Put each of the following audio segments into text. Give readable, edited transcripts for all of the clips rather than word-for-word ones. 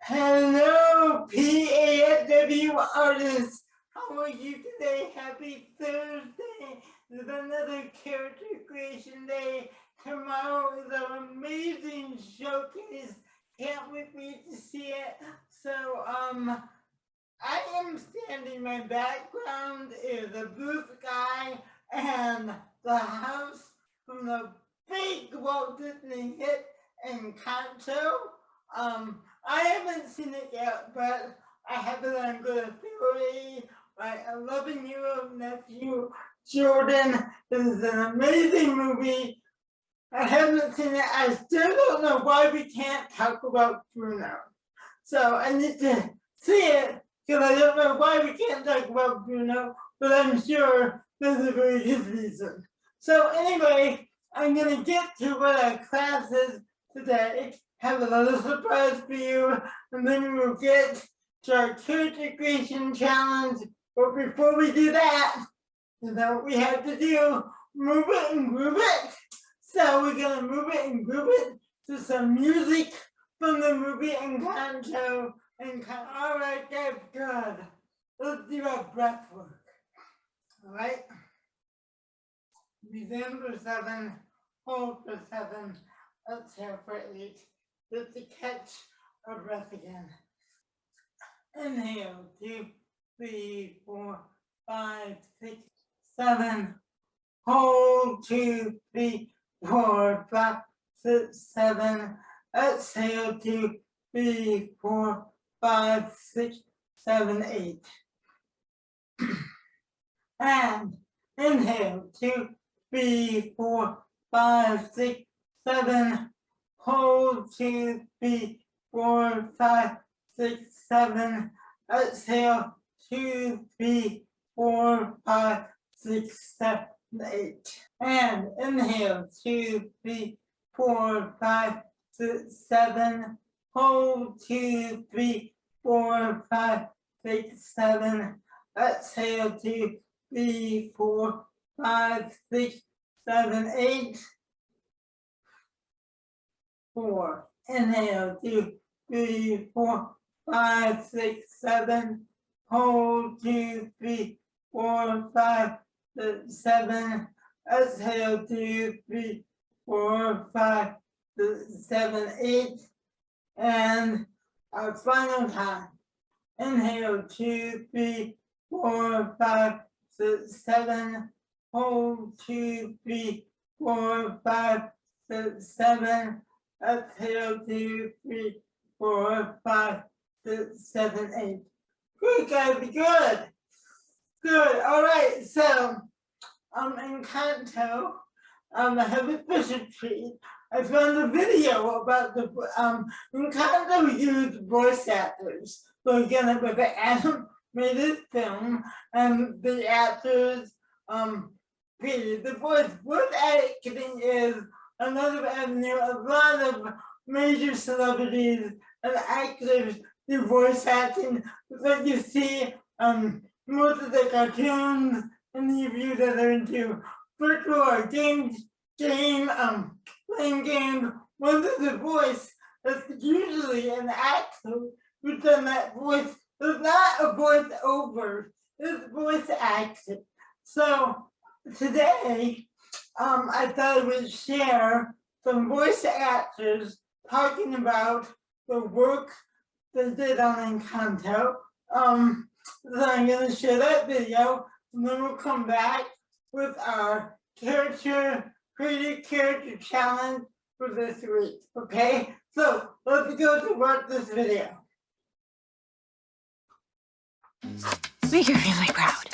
Hello, PAFW artists. How are you today? Happy Thursday. There's another character creation day. Tomorrow is an amazing showcase. Can't wait to see it. So, I am standing, my background is a blue sky and the house from the big Walt Disney hit Encanto. I haven't seen it yet, but I have it on good authority. My 11-year-old nephew, Jordan, this is an amazing movie. I haven't seen it. I still don't know why we can't talk about Bruno. So I need to see it because I don't know why we can't talk about Bruno, but I'm sure there's a very good reason. So anyway, I'm going to get to what our class is today. Have a little surprise for you, and then we will get to our character creation challenge. But before we do that, you know what we have to do? Move it and groove it. So we're gonna move it and groove it to some music from the movie Encanto. All right, that's good. Let's do our breath work. All right. Breathe in for 7, hold for 7, exhale for 8. Just to catch our breath again. Inhale, 2, 3, 4, 5, 6, 7. Hold, 2, 3, 4, 5, 6, 7. Exhale, 2, 3, 4, 5, 6, 7, 8. And inhale, 2, 3, 4, 5, 6, 7. Hold, 2, 3, 4, 5, 6, 7. Exhale, 2, 3, 4, 5, 6, 7, 8. And inhale, 2, 3, 4, 5, 6, 7. Hold, 2, 3, 4, 5, 6, 7. Exhale, 2, 3, 4, 5, 6, 7, 8. 4. Inhale, 2, 3, 4, 5, 6, 7. Hold, 2, 3, 4, 5, 6, 7. Exhale, 2, 3, 4, 5, 6, 7, 8. And our final time. Inhale, 2, 3, 4, 5, 6, 7. Hold, 2, 3, 4, 5, 6, 7. Exhale, 2, 3, 4, 5, 6, 7, 8. Good, guys, good. Good. All right. So, Encanto, I have a special treat. I found a video about the Encanto used voice actors. So again, with the animated film, and the actors created the voice. Voice acting is another avenue. A lot of major celebrities and actors do voice acting. Like you see most of the cartoons and the reviews that are into virtual or games, playing games. When there's a voice, that's usually an actor who's done that voice. It's not a voice over, it's voice acting. So today, I thought I would share some voice actors talking about the work they did on Encanto. So I'm going to share that video, and then we'll come back with our creative character challenge for this week. Okay, so let's go to watch this video. Make your family proud.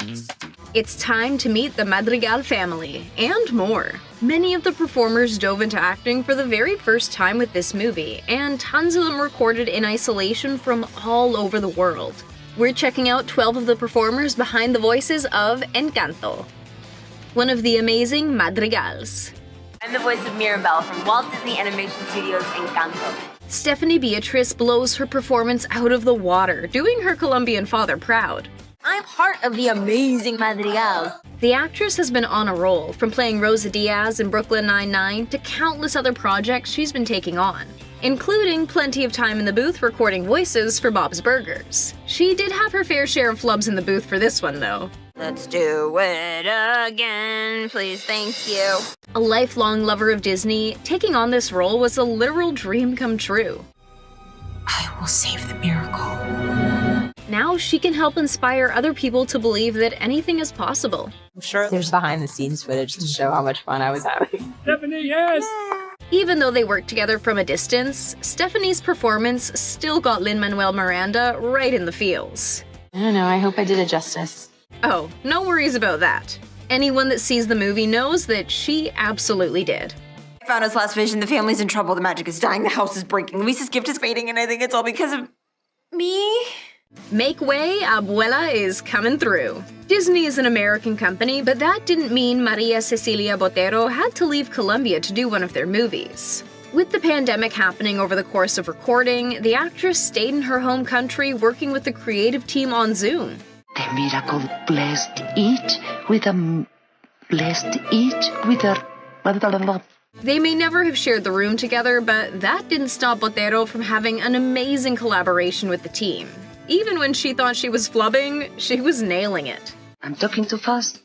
It's time to meet the Madrigal family, and more. Many of the performers dove into acting for the very first time with this movie, and tons of them recorded in isolation from all over the world. We're checking out 12 of the performers behind the voices of Encanto, one of the amazing Madrigals. I'm the voice of Mirabel from Walt Disney Animation Studios' Encanto. Stephanie Beatriz blows her performance out of the water, doing her Colombian father proud. I'm part of the amazing Madrigal. The actress has been on a roll, from playing Rosa Diaz in Brooklyn Nine-Nine to countless other projects she's been taking on. including plenty of time in the booth recording voices for Bob's Burgers. She did have her fair share of flubs in the booth for this one, though. Let's do it again, please, thank you. A lifelong lover of Disney, taking on this role was a literal dream come true. I will save the miracle. Now she can help inspire other people to believe that anything is possible. I'm sure there's behind-the-scenes footage to show how much fun I was having. Stephanie, yes! Even though they worked together from a distance, Stephanie's performance still got Lin-Manuel Miranda right in the feels. I don't know, I hope I did it justice. Oh, no worries about that. Anyone that sees the movie knows that she absolutely did. I found his last vision. The family's in trouble. The magic is dying. The house is breaking. Luis's gift is fading, and I think it's all because of me. Make way, Abuela is coming through. Disney is an American company, but that didn't mean Maria Cecilia Botero had to leave Colombia to do one of their movies. With the pandemic happening over the course of recording, the actress stayed in her home country working with the creative team on Zoom. The miracle blessed each with a They may never have shared the room together, but that didn't stop Botero from having an amazing collaboration with the team. Even when she thought she was flubbing, she was nailing it. I'm talking too fast.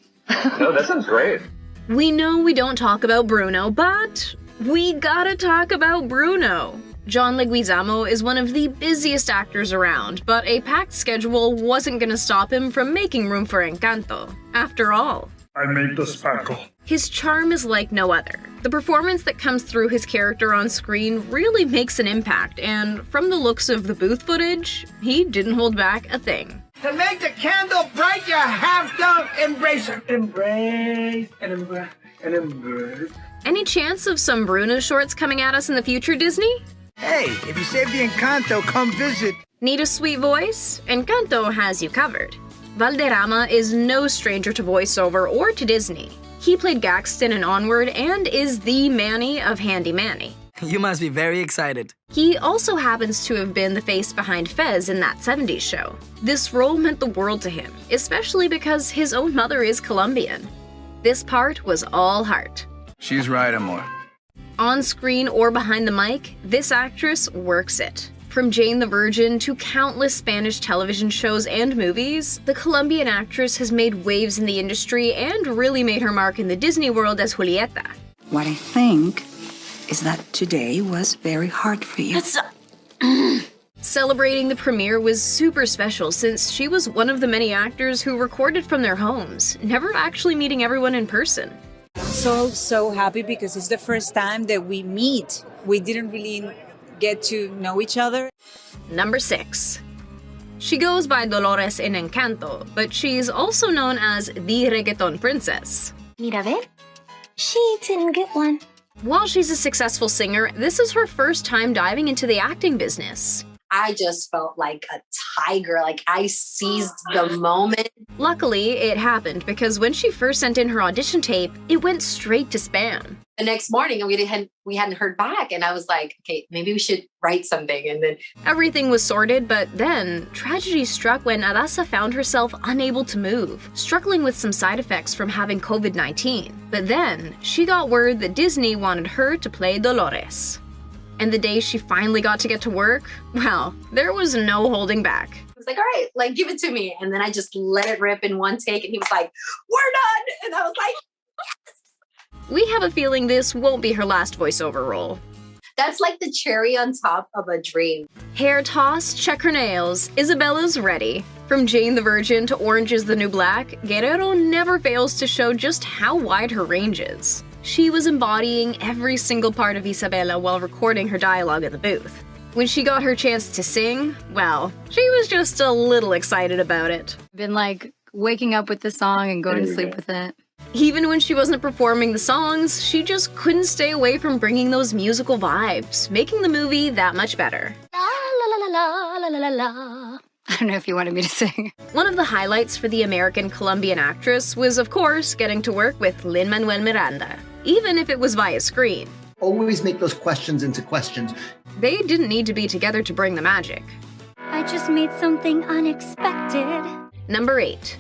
No, that sounds great. We know we don't talk about Bruno, but we gotta talk about Bruno. John Leguizamo is one of the busiest actors around, but a packed schedule wasn't gonna stop him from making room for Encanto. After all, I made the sparkle. his charm is like no other. The performance that comes through his character on screen really makes an impact, and from the looks of the booth footage, he didn't hold back a thing. To make the candle bright, you have to embrace it. Embrace and embrace and embrace. Any chance of some Bruno shorts coming at us in the future, Disney? Hey, if you save the Encanto, come visit. Need a sweet voice? Encanto has you covered. Valderrama is no stranger to voiceover or to Disney. He played Gaxton in Onward and is the Manny of Handy Manny. You must be very excited. He also happens to have been the face behind Fez in That 70s Show. This role meant the world to him, especially because his own mother is Colombian. This part was all heart. She's right, Amor. On screen or behind the mic, this actress works it. From Jane the Virgin to countless Spanish television shows and movies, the Colombian actress has made waves in the industry and really made her mark in the Disney world as Julieta. What I think is that today was very hard for you. Celebrating the premiere was super special since she was one of the many actors who recorded from their homes, never actually meeting everyone in person. So happy because it's the first time that we meet. We didn't really get to know each other. Number 6. She goes by Dolores in Encanto, but she's also known as the reggaeton princess. Mira, ver. She didn't get one. While she's a successful singer, this is her first time diving into the acting business. I just felt like a tiger, like I seized the moment. Luckily, it happened because when she first sent in her audition tape, it went straight to spam. The next morning, we hadn't heard back, and I was like, okay, maybe we should write something. And then Everything was sorted, but then tragedy struck when Arasa found herself unable to move, struggling with some side effects from having COVID-19. But then she got word that Disney wanted her to play Dolores. And the day she finally got to get to work, well, there was no holding back. I was like, all right, like, give it to me. And then I just let it rip in one take, and he was like, we're done. And I was like, yes. We have a feeling this won't be her last voiceover role. That's like the cherry on top of a dream. Hair tossed, check her nails, Isabella's ready. From Jane the Virgin to Orange is the New Black, Guerrero never fails to show just how wide her range is. She was embodying every single part of Isabella while recording her dialogue in the booth. When she got her chance to sing, well, she was just a little excited about it. Been like waking up with the song and going to sleep with it. Even when she wasn't performing the songs, she just couldn't stay away from bringing those musical vibes, making the movie that much better. La la la la la la la la. I don't know if you wanted me to sing. One of the highlights for the American-Colombian actress was, of course, getting to work with Lin-Manuel Miranda, even if it was via screen. Always make those questions into questions. They didn't need to be together to bring the magic. I just made something unexpected. Number 8.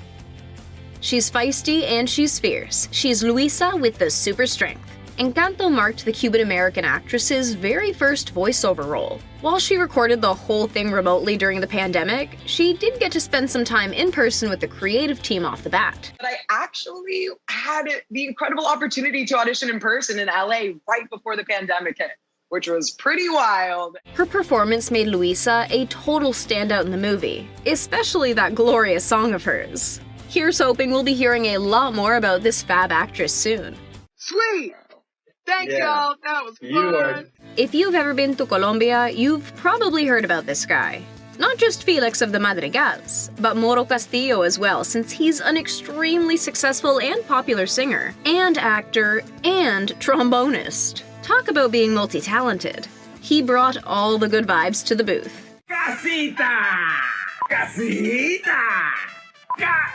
She's feisty and she's fierce. She's Luisa with the super strength. Encanto marked the Cuban-American actress's very first voiceover role. While she recorded the whole thing remotely during the pandemic, she did get to spend some time in person with the creative team off the bat. But I actually had the incredible opportunity to audition in person in LA right before the pandemic hit, which was pretty wild. Her performance made Luisa a total standout in the movie, especially that glorious song of hers. Here's hoping we'll be hearing a lot more about this fab actress soon. Sweet! Thank y'all. That was fun. If you've ever been to Colombia, you've probably heard about this guy. Not just Felix of the Madrigals, but Moro Castillo as well, since he's an extremely successful and popular singer, and actor, and trombonist. Talk about being multi-talented. He brought all the good vibes to the booth. Casita! Casita! Casita!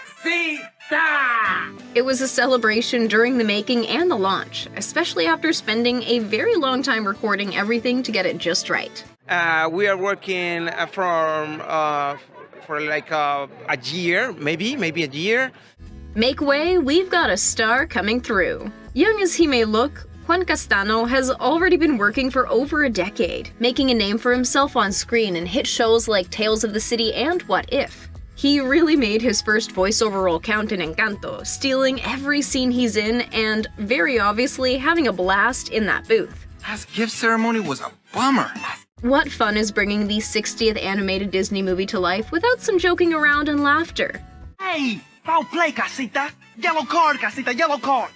It was a celebration during the making and the launch, especially after spending a very long time recording everything to get it just right. We are working for like a year, maybe a year. Make way, we've got a star coming through. Young as he may look, Juan Castano has already been working for over a decade, making a name for himself on screen in hit shows like Tales of the City and What If. He really made his first voiceover role count in Encanto, stealing every scene he's in and, very obviously, having a blast in that booth. Last gift ceremony was a bummer. What fun is bringing the 60th animated Disney movie to life without some joking around and laughter? Hey, foul play, Casita. Yellow card, Casita, yellow card.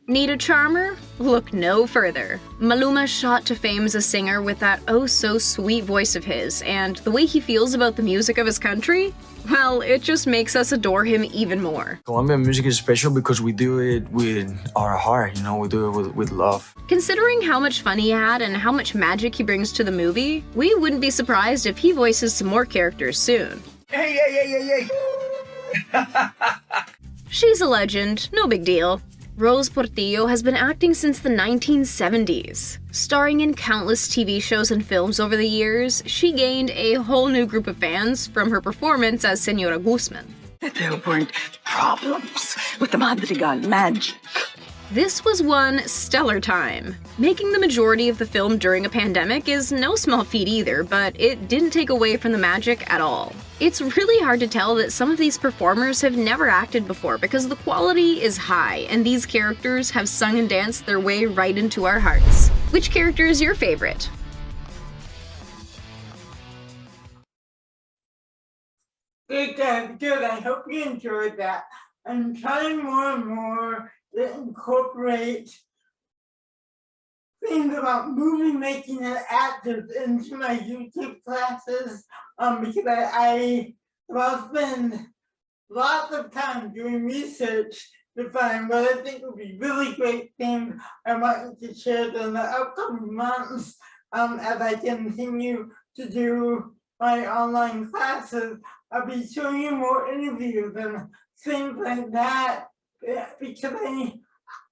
Need a charmer? Look no further. Maluma shot to fame as a singer with that oh-so-sweet voice of his, and the way he feels about the music of his country? Well, it just makes us adore him even more. Colombian music is special because we do it with our heart, we do it with love. Considering how much fun he had and how much magic he brings to the movie, we wouldn't be surprised if he voices some more characters soon. Hey. She's a legend, no big deal. Rose Portillo has been acting since the 1970s. Starring in countless TV shows and films over the years, she gained a whole new group of fans from her performance as Senora Guzman. There weren't problems with the Madrigal magic. This was one stellar time. Making the majority of the film during a pandemic is no small feat either, but it didn't take away from the magic at all. It's really hard to tell that some of these performers have never acted before because the quality is high, and these characters have sung and danced their way right into our hearts. Which character is your favorite? Good. I hope you enjoyed that. I'm trying more and more to incorporate things about movie making and actors into my YouTube classes, because I spend lots of time doing research to find what I think would be really great things I want to share in the upcoming months as I continue to do my online classes. I'll be showing you more interviews and things like that, because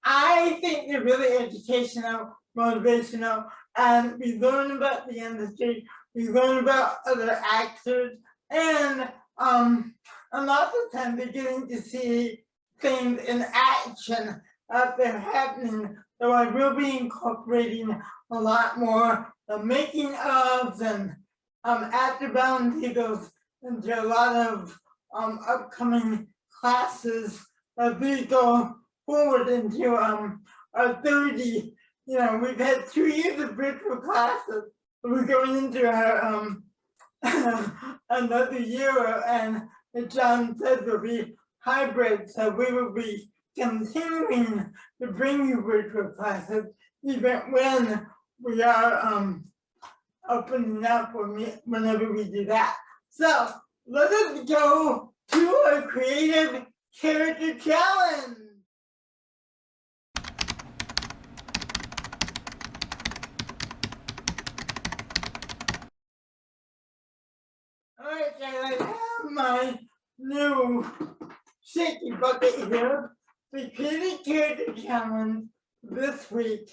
I think they're really educational, motivational, and we learn about the industry, we learn about other actors, and a lot of times they're getting to see things in action as they're happening. So I will be incorporating a lot more the making ofs and actor roundtables into a lot of upcoming classes as we go forward into our 30. We've had 2 years of virtual classes. We're going into our another year, and as John said, will be hybrid. So we will be continuing to bring you virtual classes even when we are opening up whenever we do that. So let us go to our creative character challenge. Alright, guys, I have my new shaky bucket here. The creative character challenge this week.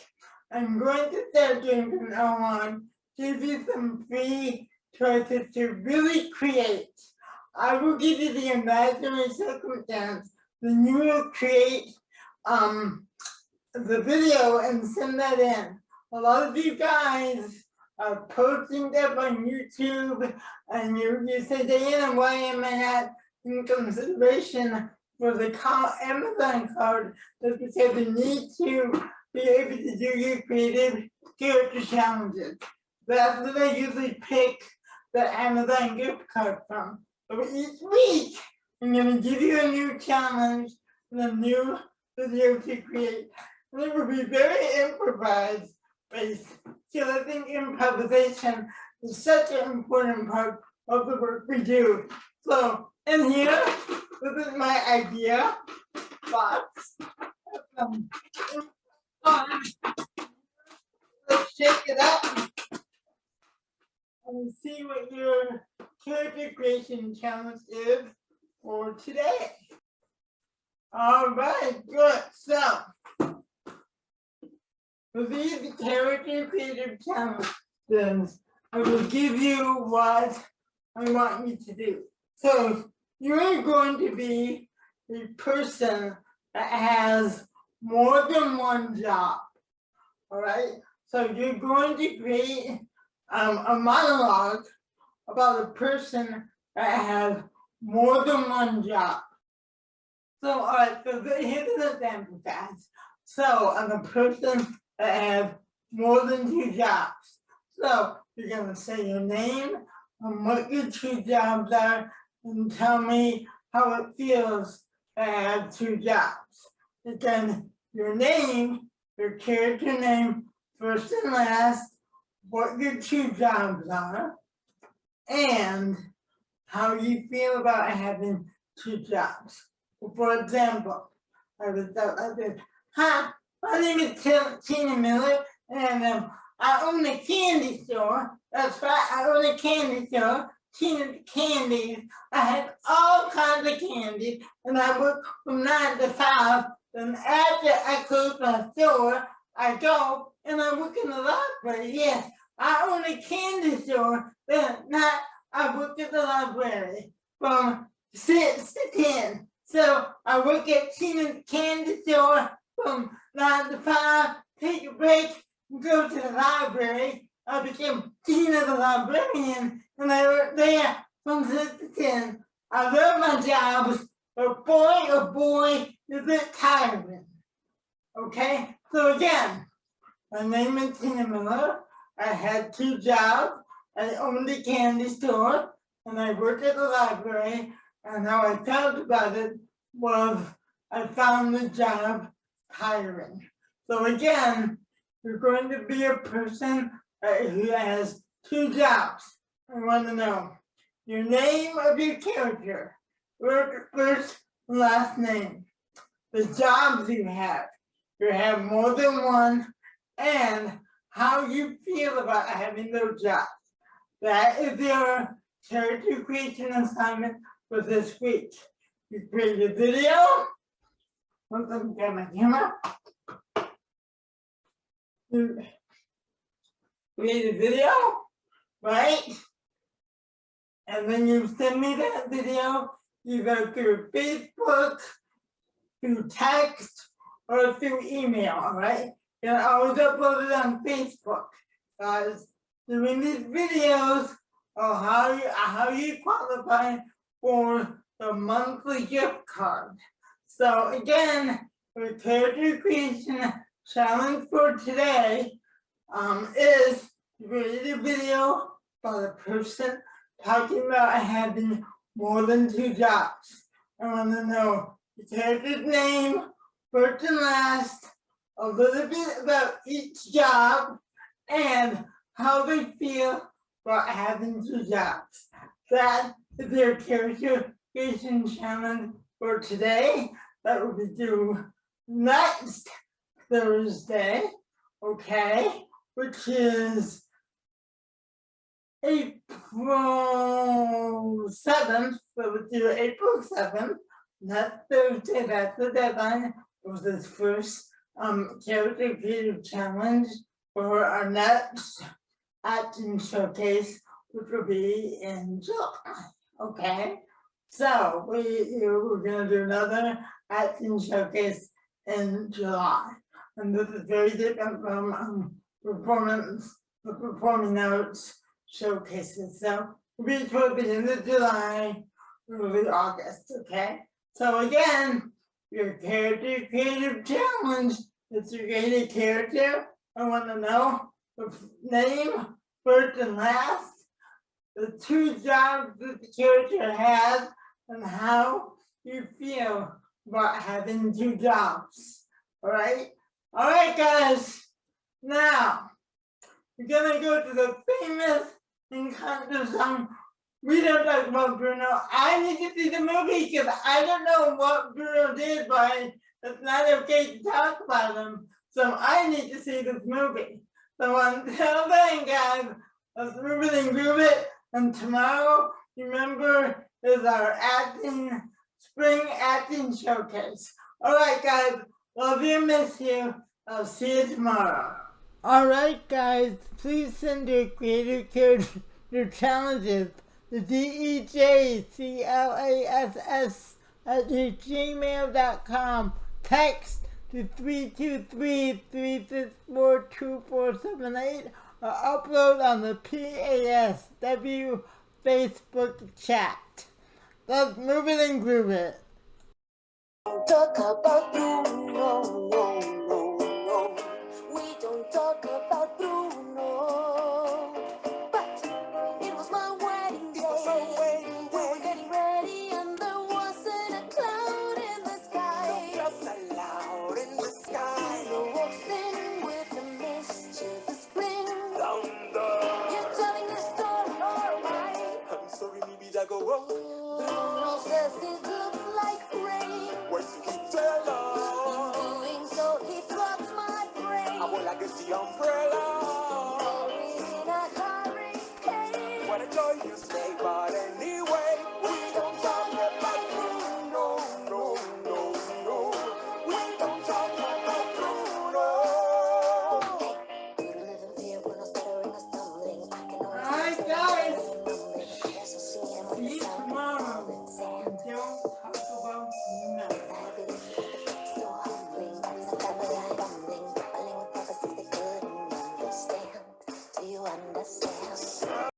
I'm going to start doing from now on, give you some free choices to really create. I will give you the imaginary circumstance, then you will create the video and send that in. A lot of you guys are posting them on YouTube, and you say, Diana, why am I not in consideration for the Amazon card? That's because you need to be able to do your creative character challenges. That's what I usually pick the Amazon gift card from. So each week, I'm going to give you a new challenge and a new video to create. And it will be very improvised based. So I think improvisation is such an important part of the work we do. So in here, this is my idea box. Let's shake it up and see what your character creation challenge is for today. All right, good. So, for these character creative challenges, I will give you what I want you to do. So, you're going to be a person that has more than one job. All right, so you're going to create a monologue about a person that has more than one job. So, all right, so here's an example, guys. So, I'm a person that has more than 2 jobs. So, you're gonna say your name and what your 2 jobs are, and tell me how it feels to have 2 jobs. Again, your name, your character name, first and last, what your 2 jobs are, and how you feel about having 2 jobs. For example, I was like this. Hi, my name is Tina Miller, and I own a candy store. That's right, I own a candy store. Tina Candies. I have all kinds of candy, and I work from 9 to 5. Then after I close my store, I go and I work in the library. Yes, I own a candy store. Then I work at the library from 6 to 10. So I work at Tina's Candy Store from 9 to 5, take a break, go to the library. I became Tina the librarian, and I work there from 6 to 10. I love my jobs, but boy, oh boy, is it tiring. Okay, so again, my name is Tina Miller. I had 2 jobs. I owned a candy store, and I worked at the library. And how I felt about it was I found the job tiring. So again, you're going to be a person who has 2 jobs. I want to know your name of your character, first and last name, the jobs you have more than one, and how you feel about having those jobs. That is your character creation assignment for this week. You create a video. Let me get my camera. You create a video, right? And then you send me that video either through Facebook, through text, or through email, all right? And I always upload it on Facebook. Guys, doing these videos of how you qualify for the monthly gift card. So again, the character creation challenge for today is to create a video about a person talking about having more than 2 jobs. I want to know the character's name, first and last, a little bit about each job, and how they feel about having 2 jobs. That is their character creation challenge for today. That will be due next Thursday, okay, which is April 7th. So we'll do April 7th. Next Thursday, that's the deadline. It was this first character creative challenge for our next acting showcase, which will be in July. Okay, so we're gonna do another acting showcase in July. and this is very different from the performing arts showcases. So we'll be toward the end of July, early August, okay? So again, your character creative challenge is to create a character. I want to know the name, first and last, the 2 jobs that the character has, and how you feel about having 2 jobs. All right, guys. Now we're gonna go to the famous Encanto song. We don't talk about Bruno. I need to see the movie because I don't know what Bruno did, but it's not okay to talk about him. So I need to see this movie. So until then, guys, let's move it and groove it. And tomorrow, remember, is our spring acting showcase. All right, guys, love you, miss you. I'll see you tomorrow. All right, guys, please send your creative character challenges to DEJCLASS@gmail.com. Text to 323-364-2478 or upload on the PASW Facebook chat. Let's move it and groove it. Talk about Bruno. We don't talk about Bruno. But it was my wedding day. We were getting ready and there wasn't a cloud in the sky. Bruno walks in with a mischievous grin. You're telling the story, alright. I'm sorry, maybe that go wrong. Bruno says it looks like rain. Where's the tell? In doing so, he floods my brain. I will like the umbrella.